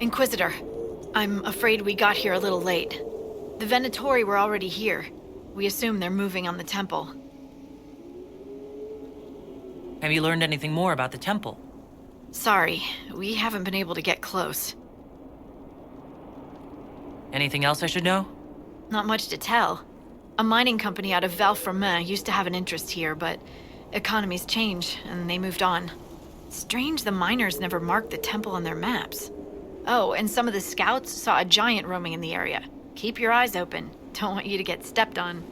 Inquisitor, I'm afraid we got here a little late. The Venatori were already here. We assume they're moving on the temple. Have you learned anything more about the temple? Sorry, we haven't been able to get close. Anything else I should know? Not much to tell. A mining company out of Val-Fremin used to have an interest here, but economies change, and they moved on. Strange the miners never marked the temple on their maps. Oh, and some of the scouts saw a giant roaming in the area. Keep your eyes open. Don't want you to get stepped on.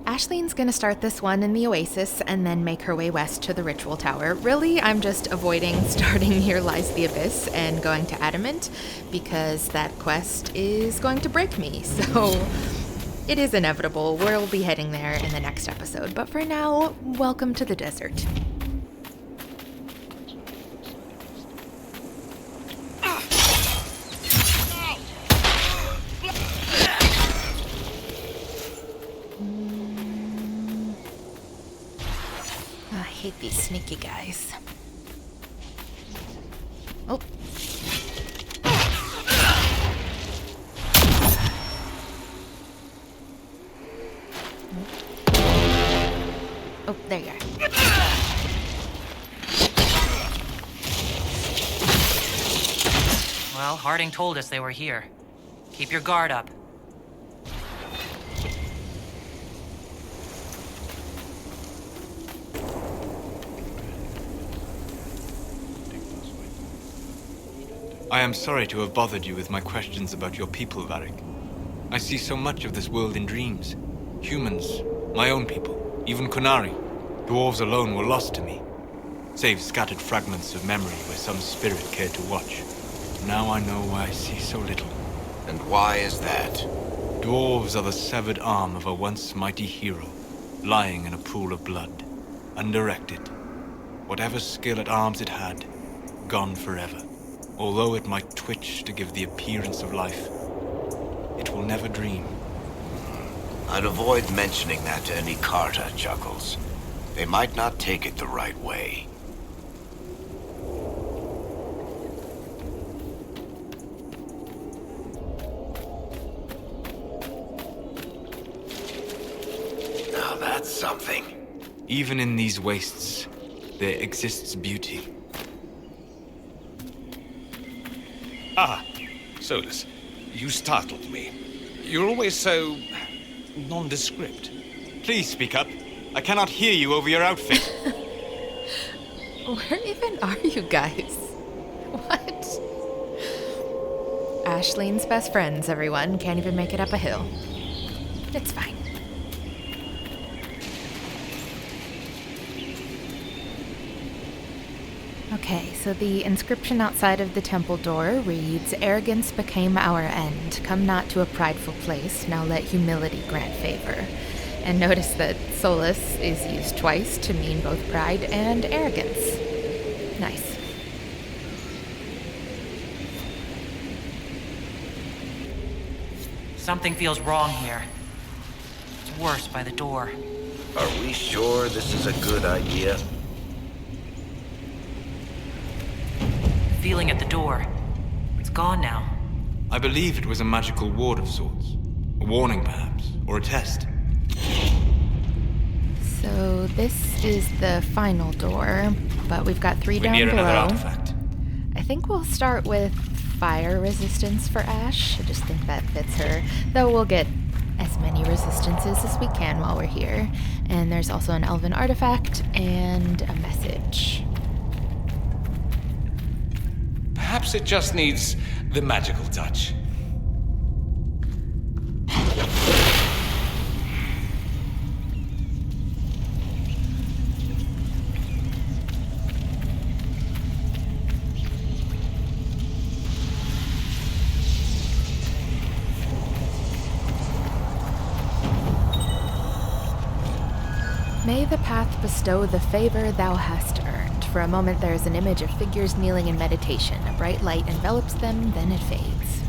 Aislin's gonna start this one in the Oasis and then make her way west to the Ritual Tower. Really, I'm just avoiding starting Here Lies the Abyss and going to Adamant because that quest is going to break me, so it is inevitable. We'll be heading there in the next episode, but for now, welcome to the desert. I hate these sneaky guys. Oh. Oh, there you are. Well, Harding told us they were here. Keep your guard up. I am sorry to have bothered you with my questions about your people, Varric. I see so much of this world in dreams. Humans, my own people, even Qunari. Dwarves alone were lost to me, save scattered fragments of memory where some spirit cared to watch. Now I know why I see so little. And why is that? Dwarves are the severed arm of a once mighty hero, lying in a pool of blood, undirected. Whatever skill at arms it had, gone forever. Although it might twitch to give the appearance of life, it will never dream. I'd avoid mentioning that to any Carta, Chuckles. They might not take it the right way. Now that's something. Even in these wastes, there exists beauty. Ah, Solus, you startled me. You're always so nondescript. Please speak up. I cannot hear you over your outfit. Where even are you guys? What? Aislin's best friends, everyone. Can't even make it up a hill. It's fine. Okay, so the inscription outside of the temple door reads, "Arrogance became our end. Come not to a prideful place. Now let humility grant favor." And notice that Solus is used twice to mean both pride and arrogance. Nice. Something feels wrong here. It's worse by the door. Are we sure this is a good idea? Feeling at the door. It's gone now. I believe it was a magical ward of sorts. A warning, perhaps, or a test. So this is the final door, but we've got three We're down near below. another artifact. I think we'll start with fire resistance for Ash. I just think that fits her. Though we'll get as many resistances as we can while we're here. And there's also an elven artifact and a message. Perhaps it just needs the magical touch. May the path bestow the favor thou hast earned. For a moment there is an image of figures kneeling in meditation. A bright light envelops them, then it fades.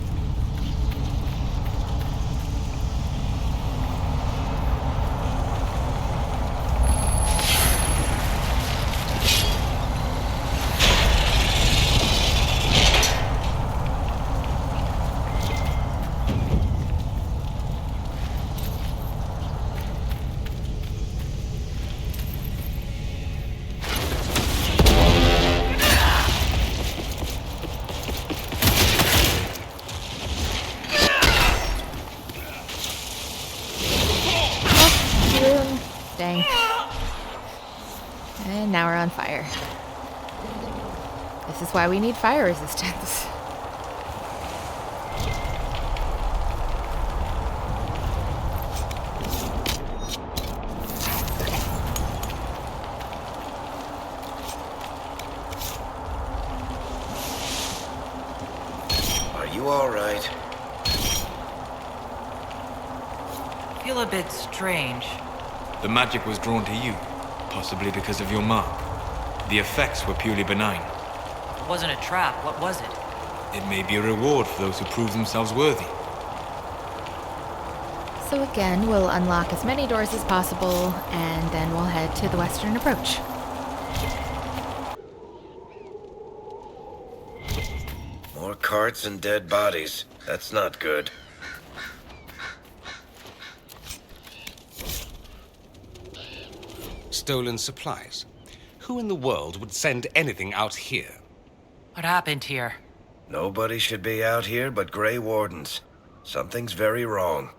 And now we're on fire. This is why we need fire resistance. Are you all right? Feel a bit strange. The magic was drawn to you, possibly because of your mark. The effects were purely benign. It wasn't a trap. What was it? It may be a reward for those who prove themselves worthy. So again, we'll unlock as many doors as possible, and then we'll head to the western approach. More carts and dead bodies. That's not good. Stolen supplies. Who in the world would send anything out here? What happened here? Nobody should be out here but Grey Wardens. Something's very wrong.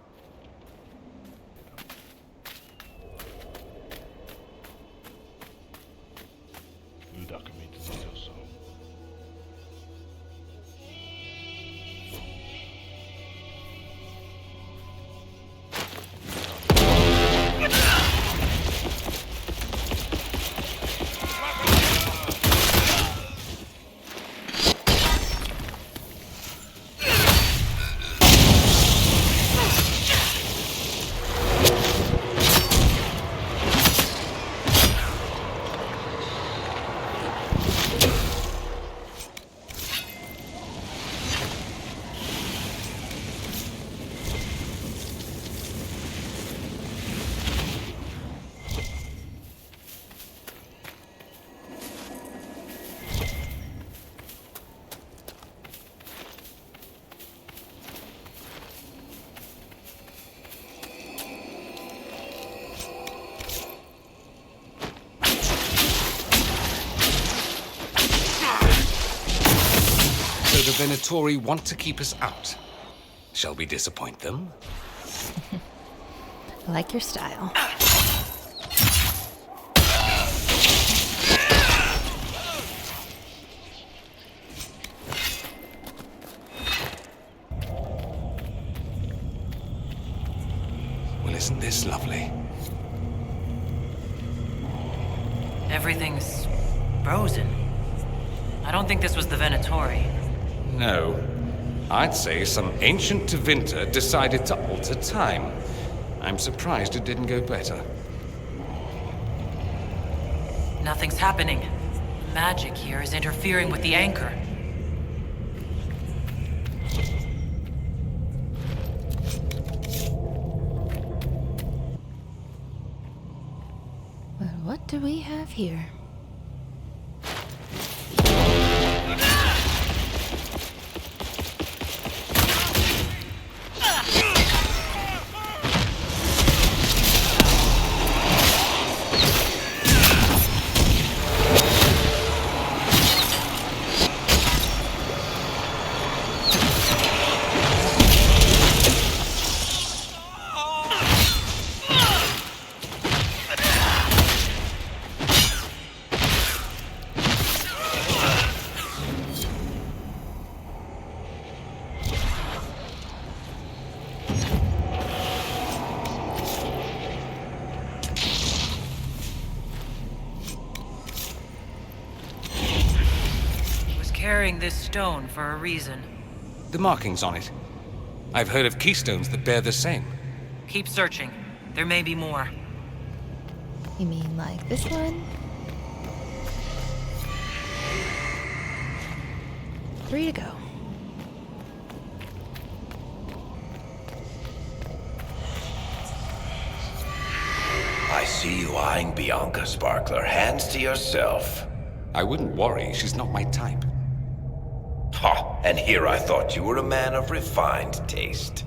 So the Venatori want to keep us out. Shall we disappoint them? I like your style. Well, isn't this lovely? Everything's frozen. I don't think this was the Venatori. No. I'd say some ancient Tevinter decided to alter time. I'm surprised it didn't go better. Nothing's happening. Magic here is interfering with the anchor. Well, what do we have here? Carrying this stone for a reason. The markings on it. I've heard of keystones that bear the same. Keep searching. There may be more. You mean like this one? 3 to go. I see you eyeing Bianca, Sparkler. Hands to yourself. I wouldn't worry, she's not my type. Ha! And here I thought you were a man of refined taste.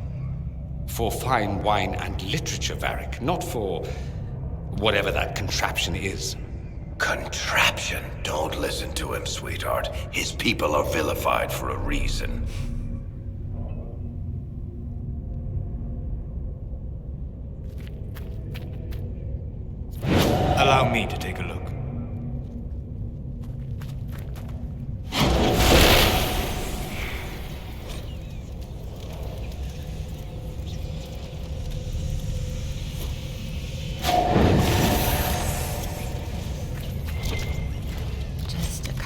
For fine wine and literature, Varric, not for whatever that contraption is. Contraption? Don't listen to him, sweetheart. His people are vilified for a reason. Allow me to take a look.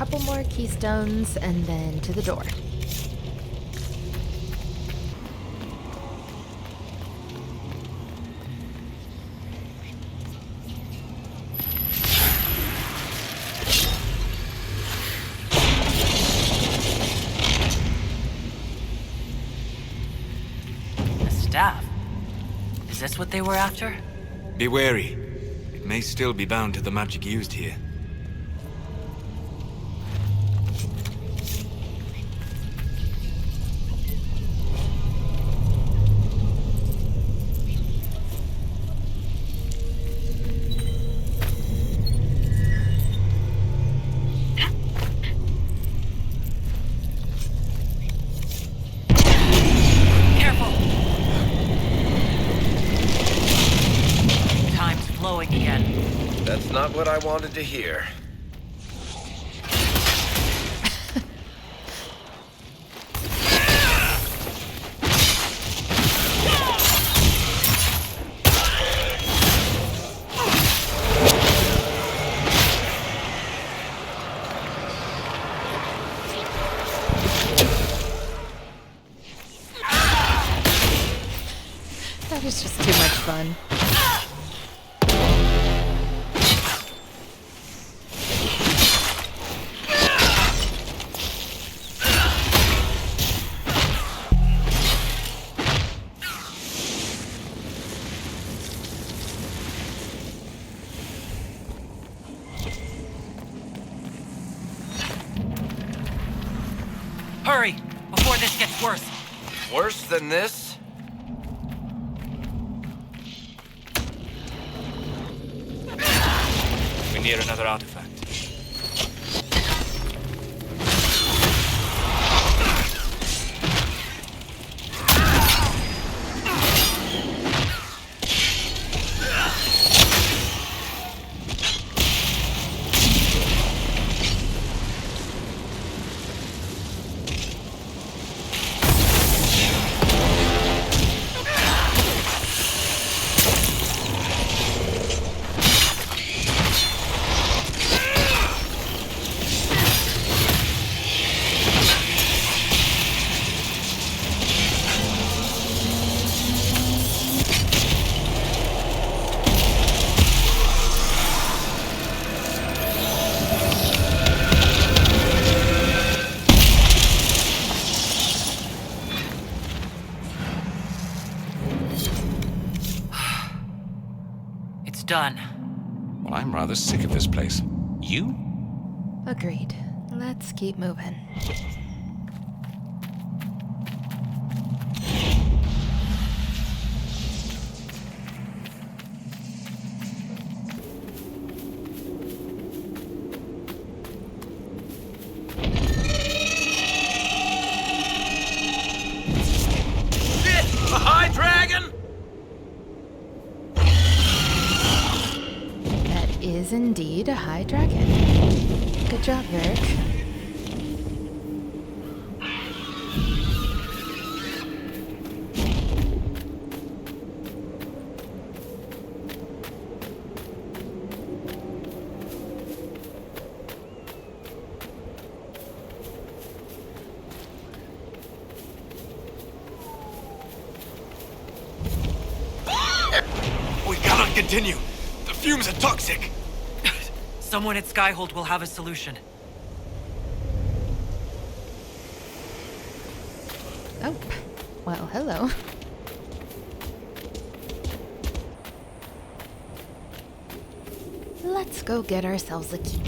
couple more keystones and then to the door. The staff. Is this what they were after? Be wary. It may still be bound to the magic used here. Careful! Time's flowing again. That's not what I wanted to hear. That was just too much fun. Hurry! Before this gets worse! Worse than this? We're near another artifact. It's done. Well, I'm rather sick of this place. You? Agreed. Let's keep moving. A high dragon? That is indeed a high dragon. Good job, Varric. We cannot continue. The fumes are toxic. Someone at Skyhold will have a solution. Oh, well, hello. Let's go get ourselves a keep.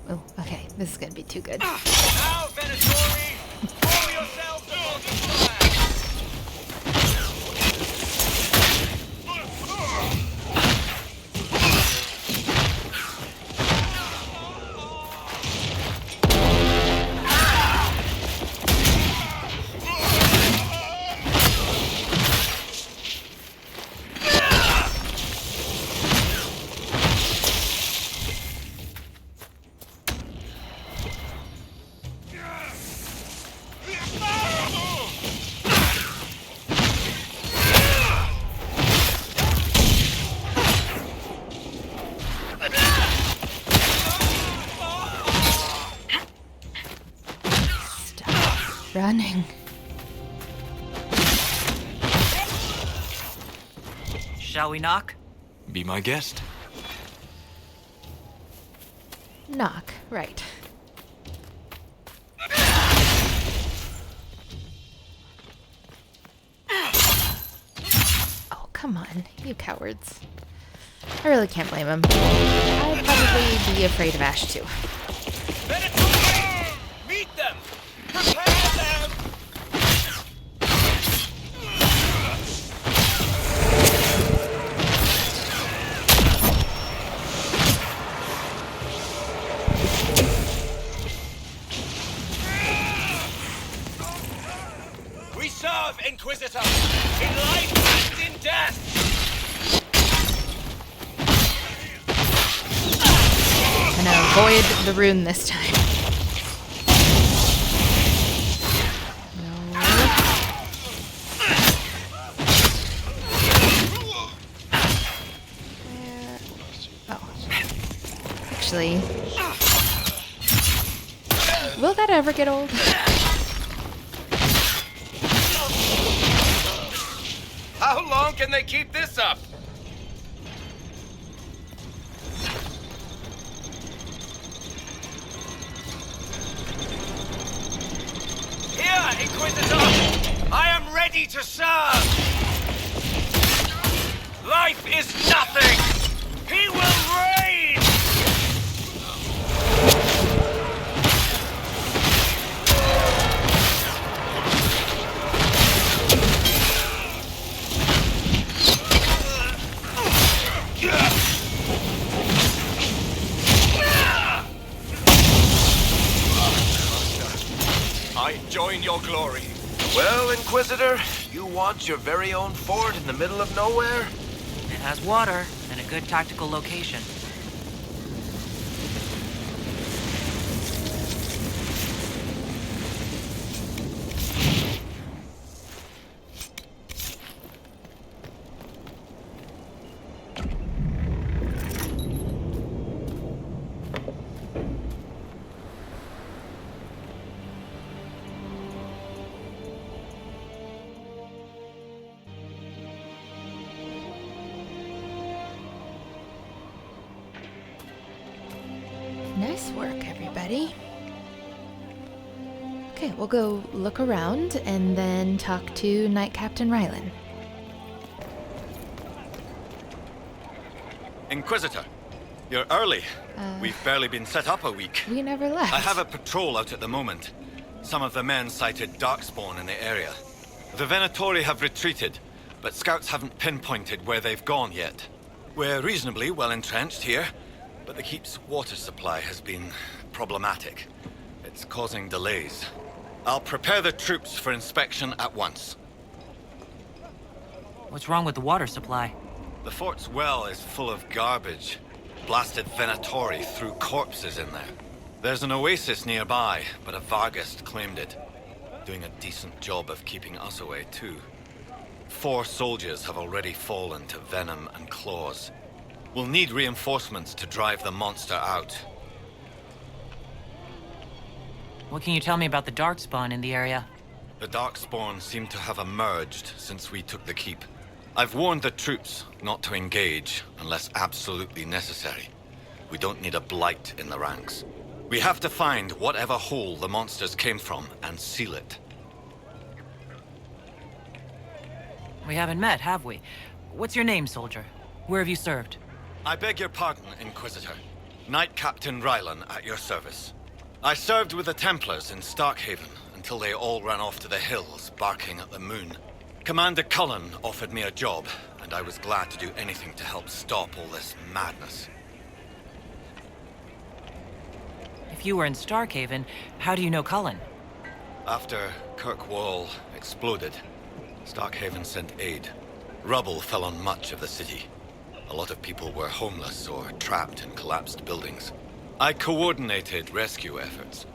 Oh, okay, this is gonna be too good. Now, Venatori! Throw yourselves among the flags! running. Shall we knock? Be my guest. Knock, right. Oh, come on, you cowards. I really can't blame him. I'd probably be afraid of Ash too. Meet them! Prepare them! We serve, Inquisitor! In life and in death! Gonna avoid the rune this time. No. Oh. Actually. Will that ever get old? How long can they keep this up? Here, Inquisitor! I am ready to serve! Life is nothing! He will reign! I join your glory. Well, Inquisitor, you want your very own fort in the middle of nowhere? It has water and a good tactical location. Nice work, everybody. Okay, we'll go look around and then talk to Knight Captain Rylan. Inquisitor, you're early. We've barely been set up a week. We never left. I have a patrol out at the moment. Some of the men sighted Darkspawn in the area. The Venatori have retreated, but scouts haven't pinpointed where they've gone yet. We're reasonably well entrenched here, but the keep's water supply has been problematic. It's causing delays. I'll prepare the troops for inspection at once. What's wrong with the water supply? The fort's well is full of garbage. Blasted Venatori threw corpses in there. There's an oasis nearby, but a Vargast claimed it. Doing a decent job of keeping us away, too. 4 soldiers have already fallen to venom and claws. We'll need reinforcements to drive the monster out. What can you tell me about the Darkspawn in the area? The Darkspawn seem to have emerged since we took the keep. I've warned the troops not to engage unless absolutely necessary. We don't need a blight in the ranks. We have to find whatever hole the monsters came from and seal it. We haven't met, have we? What's your name, soldier? Where have you served? I beg your pardon, Inquisitor. Knight Captain Rylan at your service. I served with the Templars in Starkhaven until they all ran off to the hills, barking at the moon. Commander Cullen offered me a job, and I was glad to do anything to help stop all this madness. If you were in Starkhaven, how do you know Cullen? After Kirkwall exploded, Starkhaven sent aid. Rubble fell on much of the city. A lot of people were homeless or trapped in collapsed buildings. I coordinated rescue efforts,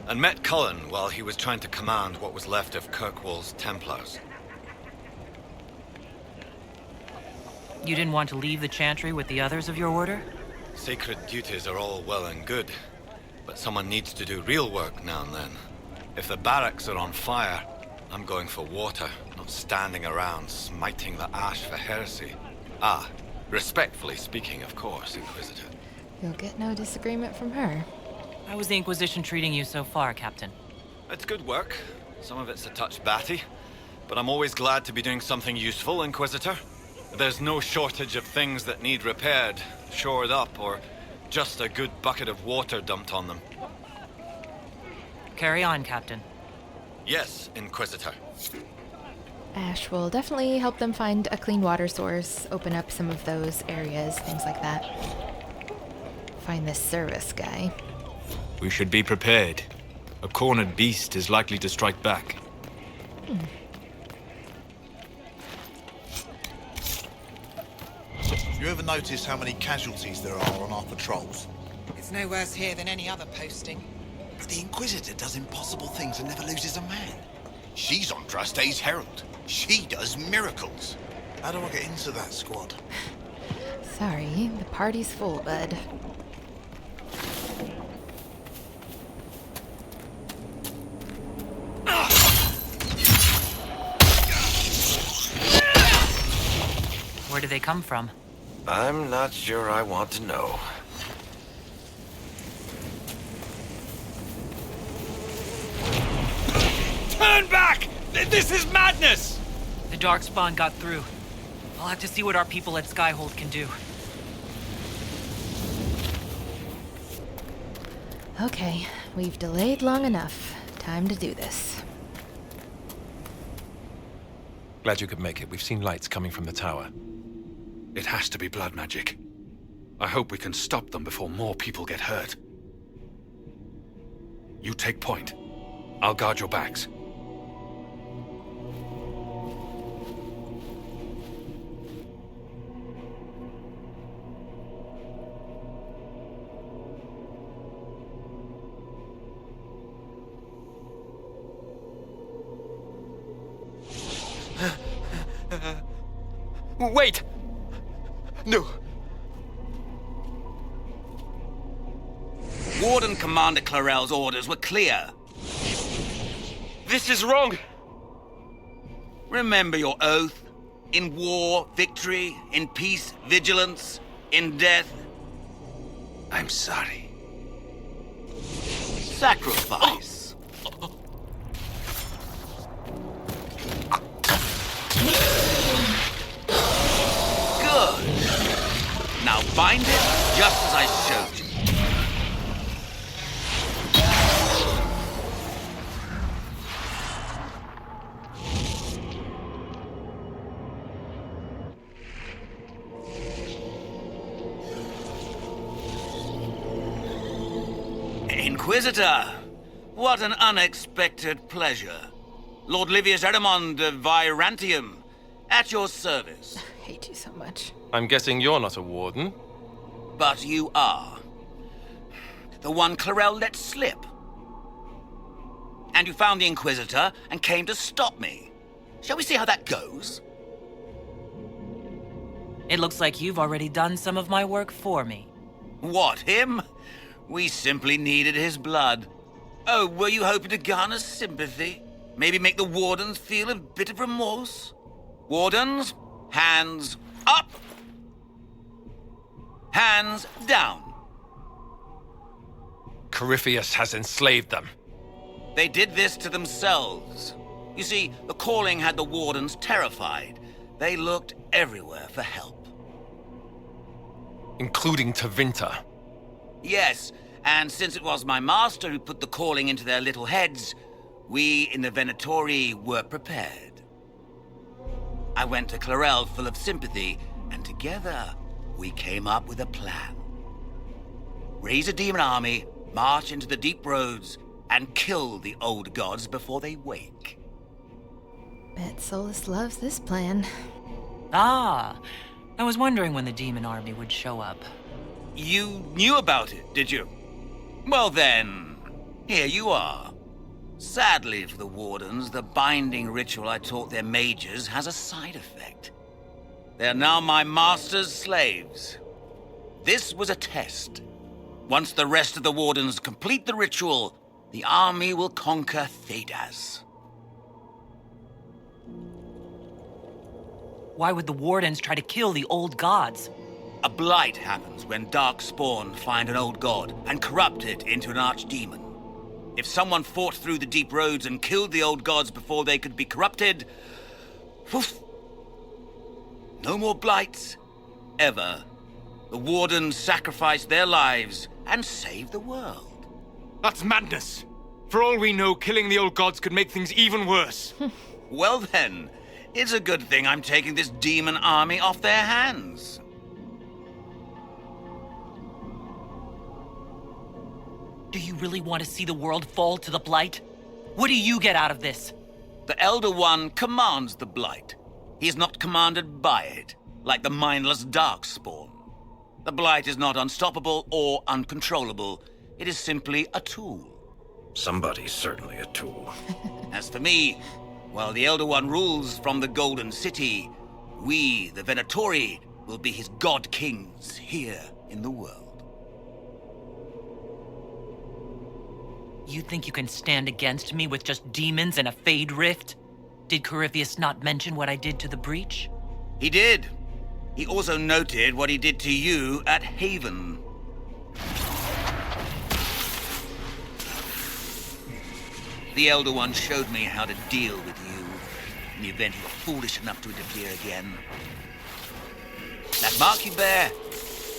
and met Cullen while he was trying to command what was left of Kirkwall's Templars. You didn't want to leave the Chantry with the others of your order? Sacred duties are all well and good, but someone needs to do real work now and then. If the barracks are on fire, I'm going for water, not standing around smiting the ash for heresy. Ah, respectfully speaking, of course, Inquisitor. You'll get no disagreement from her. How is the Inquisition treating you so far, Captain? It's good work. Some of it's a touch batty, but I'm always glad to be doing something useful, Inquisitor. There's no shortage of things that need repaired, shored up, or just a good bucket of water dumped on them. Carry on, Captain. Yes, Inquisitor. Ash will definitely help them find a clean water source, open up some of those areas, things like that. Find this service guy. We should be prepared. A cornered beast is likely to strike back. You ever notice how many casualties there are on our patrols? It's no worse here than any other posting. But the Inquisitor does impossible things and never loses a man. She's on Drastay's Herald. She does miracles. How do I get into that squad? Sorry, the party's full, bud. Where do they come from? I'm not sure I want to know. Turn back! This is madness! The Darkspawn got through. I'll have to see what our people at Skyhold can do. Okay, we've delayed long enough. Time to do this. Glad you could make it. We've seen lights coming from the tower. It has to be blood magic. I hope we can stop them before more people get hurt. You take point. I'll guard your backs. Wait! No. Warden Commander Clarel's orders were clear. This is wrong! Remember your oath. In war, victory. In peace, vigilance. In death, I'm sorry. sacrifice. Good. Now bind it just as I showed you. Inquisitor, what an unexpected pleasure. Lord Livius Erimond of Virantium, at your service. I hate you so much. I'm guessing you're not a warden. But you are. The one Clarel let slip. And you found the Inquisitor and came to stop me. Shall we see how that goes? It looks like you've already done some of my work for me. What, him? We simply needed his blood. Oh, were you hoping to garner sympathy? Maybe make the Wardens feel a bit of remorse? Wardens, hands up! Hands down. Corypheus has enslaved them. They did this to themselves. You see, the calling had the Wardens terrified. They looked everywhere for help. Including Tevinter. Yes, and since it was my master who put the calling into their little heads, we in the Venatori were prepared. I went to Clarel full of sympathy, and together we came up with a plan. Raise a demon army, march into the deep roads, and kill the old gods before they wake. Bet Solus loves this plan. Ah, I was wondering when the demon army would show up. You knew about it, did you? Well then, here you are. Sadly for the Wardens, the binding ritual I taught their mages has a side effect. They are now my master's slaves. This was a test. Once the rest of the Wardens complete the ritual, the the army will conquer Thedas. Why would the Wardens try to kill the old gods? A blight happens when Darkspawn find an old god and corrupt it into an archdemon. If someone fought through the deep roads and killed the old gods before they could be corrupted, woof, no more blights, ever. The Wardens sacrificed their lives and saved the world. That's madness! For all we know, killing the old gods could make things even worse. Well then, it's a good thing I'm taking this demon army off their hands. Do you really want to see the world fall to the Blight? What do you get out of this? The Elder One commands the Blight. He is not commanded by it, like the mindless Darkspawn. The Blight is not unstoppable or uncontrollable. It is simply a tool. Somebody's certainly a tool. As for me, while the Elder One rules from the Golden City, we, the Venatori, will be his god kings here in the world. You think you can stand against me with just demons and a Fade Rift? Did Corypheus not mention what I did to the Breach? He did. He also noted what he did to you at Haven. The Elder One showed me how to deal with you in the event you were foolish enough to interfere again. That mark you bear,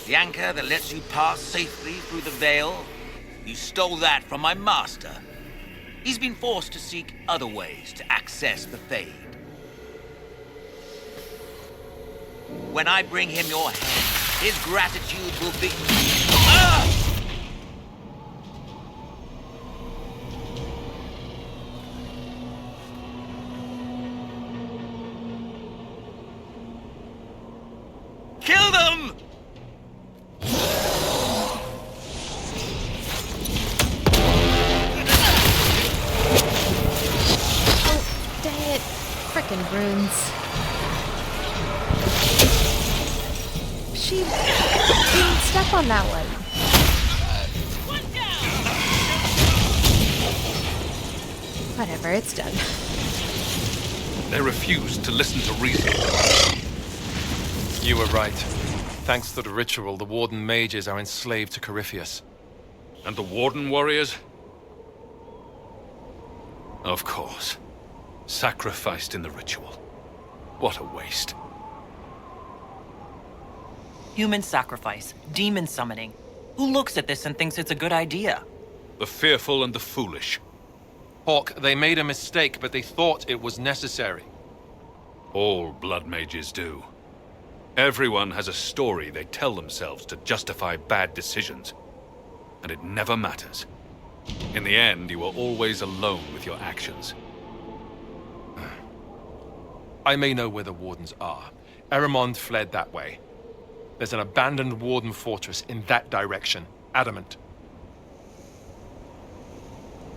the anchor that lets you pass safely through the veil, you stole that from my master. He's been forced to seek other ways to access the Fade. When I bring him your head, his gratitude will be... Ah! Kill them! Oh, dang it. Frickin' runes. She didn't step on that one. Whatever, it's done. They refused to listen to reason. You were right. Thanks to the ritual, the Warden mages are enslaved to Corypheus. And the Warden warriors? Of course. Sacrificed in the ritual. What a waste. Human sacrifice, demon summoning. Who looks at this and thinks it's a good idea? The fearful and the foolish. Hawk, they made a mistake, but they thought it was necessary. All blood mages do. Everyone has a story they tell themselves to justify bad decisions. And it never matters. In the end, you are always alone with your actions. I may know where the Wardens are. Eramond fled that way. There's an abandoned Warden fortress in that direction. Adamant.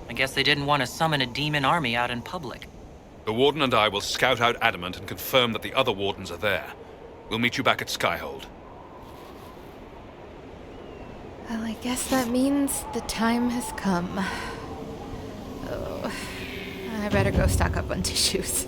I guess they didn't want to summon a demon army out in public. The Warden and I will scout out Adamant and confirm that the other Wardens are there. We'll meet you back at Skyhold. Well, I guess that means the time has come. Oh, I better go stock up on tissues.